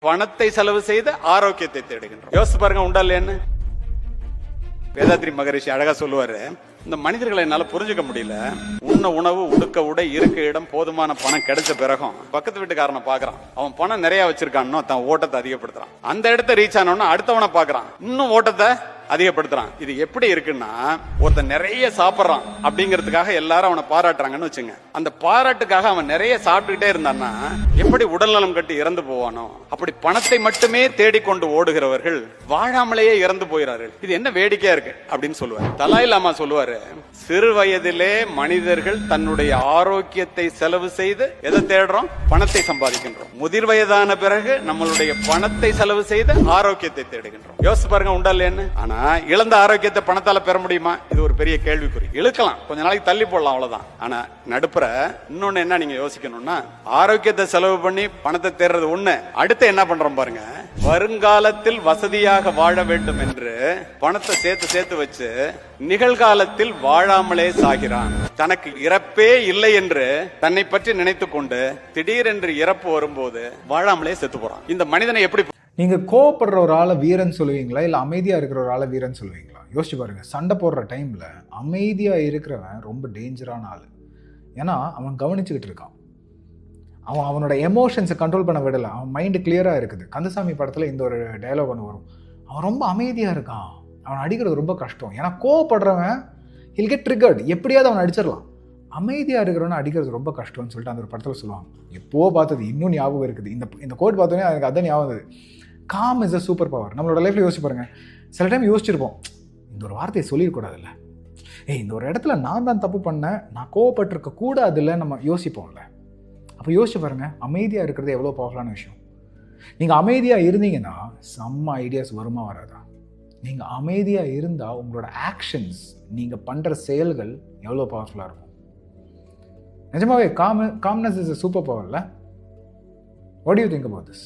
பணத்தை செலவு செய்து ஆரோக்கியத்தை தேடுகின்றோம். யோசிச்சு பாருங்க, உண்டா இல்லையான்னு. வேதாத்ரி மகரிஷி அழகா சொல்லுவாரு, இந்த மனிதர்களை என்னால புரிஞ்சுக்க முடியல. உண்ண உணவு, உடுக்க உடை, இருக்க இடம், போதுமான பணம் கிடைச்ச பிறகும் பக்கத்து வீட்டுக்காரனை பாக்குறான், அவன் பணம் நிறைய வச்சிருக்கான்னு தன் ஓட்டத்தை அதிகப்படுத்துறான். அந்த இடத்த ரீச் ஆனோன்னா அடுத்தவனை பாக்குறான், இன்னும் ஓட்டத்தை அதிகப்படுத்துறான். இது எப்படி இருக்குன்னா, ஒருத்தன் நிறைய சாப்பிட்றான் அப்படிங்கிறதுக்காக எல்லாரும் அவனை பாராட்டுறாங்கன்னு வச்சுங்க. அந்த பாராட்டுக்காக அவன் நிறைய சாப்பிட்டுக்கிட்டே இருந்தான்னா எப்படி உடல்நலம் கட்டி இறந்து போவானோ, அப்படி பணத்தை மட்டுமே தேடிக்கொண்டு ஓடுகிறவர்கள் வாழாமலேயே இறந்து போகிறார்கள். இது என்ன வேடிக்கையா இருக்கு அப்படின்னு சொல்லுவார் தலாய் லாமா. சொல்லுவாரு, சிறு வயதிலே மனிதர்கள் தன்னுடைய ஆரோக்கியத்தை செலவு செய்து எதை தேடுறோம்? பணத்தை சம்பாதிக்கின்றோம். முதிர் வயதான பிறகு நம்மளுடைய பணத்தை செலவு செய்து ஆரோக்கியத்தை தேடுகின்றோம். யோசிச்சு பாருங்க, உண்டா இல்லையான்னு. ஆனா இழந்த ஆரோக்கியத்தை பணத்தால பெற முடியுமா? இது ஒரு பெரிய கேள்விக்குறி. இழுக்கலாம், கொஞ்ச நாளைக்கு தள்ளி போடலாம், அவ்வளவுதான். ஆனா நடுப்புற இன்னொன்னு என்ன நீங்க யோசிக்கணும்னா, ஆரோக்கியத்தை செலவு பண்ணி பணத்தை தேடுறது ஒண்ணு, அடுத்து என்ன பண்றோம் பாருங்க. வருங்காலத்தில் வசதியாக வாழ வேண்டும் என்று பணத்தை சேர்த்து சேர்த்து வச்சு நிகழ்காலத்தில் வாழாமலே சாகிறான். தனக்கு இறப்பே இல்லை என்று தன்னை பற்றி நினைத்து கொண்டு திடீரென்று இறப்பு வரும்போது வாழாமலே செத்து போறான். இந்த மனிதனை எப்படி நீங்க கோவப்படுற ஒரு ஆளை வீரன் சொல்லுவீங்களா, இல்ல அமைதியா இருக்கிற ஒரு ஆளை வீரன் சொல்லுவீங்களா? யோசிச்சு பாருங்க. சண்டை போடுற டைம்ல அமைதியா இருக்கிறவன் ரொம்ப டேஞ்சரான ஆளு. ஏன்னா அவன் கவனிச்சுக்கிட்டு இருக்கான், அவனோட எமோஷன்ஸை கண்ட்ரோல் பண்ண விடல, அவன் மைண்டு கிளியரா இருக்குது. கந்தசாமி படத்துல இந்த ஒரு டயலாக் ஒன்று வரும், அவன் ரொம்ப அமைதியா இருக்கான், அவன் அடிக்கிறது ரொம்ப கஷ்டம். ஏன்னா கோவப்படுறவன் ஹில் கெட் ட்ரிகர்ட், எப்படியாவது அவன் அடிச்சிடலாம். அமைதியா இருக்கிறவனை அடிக்கிறது ரொம்ப கஷ்டம்னு சொல்லிட்டு அந்த ஒரு படத்துல சொல்லுவாங்க. எப்போ பார்த்தது, இன்னும் ஞாபகம் இருக்குது. இந்த கோட் பார்த்தோன்னே எனக்கு அதான் ஞாபகம் இருந்தது. Com is a super power. நம்மளோட லைஃப்ல யோசிச்சு பாருங்க, சில டைம் யோசிச்சிருப்போம், இந்த ஒரு வார்த்தையை சொல்லிடக்கூடாதுல்ல, இந்த ஒரு இடத்துல நான் தான் தப்பு பண்ணேன், நான் கோவப்பட்டிருக்க கூடாதுல்ல, நம்ம யோசிப்போம்ல. அப்போ யோசிச்சு பாருங்க, அமைதியா இருக்கிறது எவ்வளோ பவர்ஃபுல்லான விஷயம். நீங்க அமைதியா இருந்தீங்கன்னா செம்ம ஐடியாஸ் வருமா வராதா? நீங்க அமைதியா இருந்தா உங்களோட ஆக்ஷன்ஸ், நீங்க பண்ற செயல்கள் எவ்வளோ பவர்ஃபுல்லா இருக்கும். நிஜமாவே காம்னஸ் இஸ் a சூப்பர் பவர்ல. What do you think about this?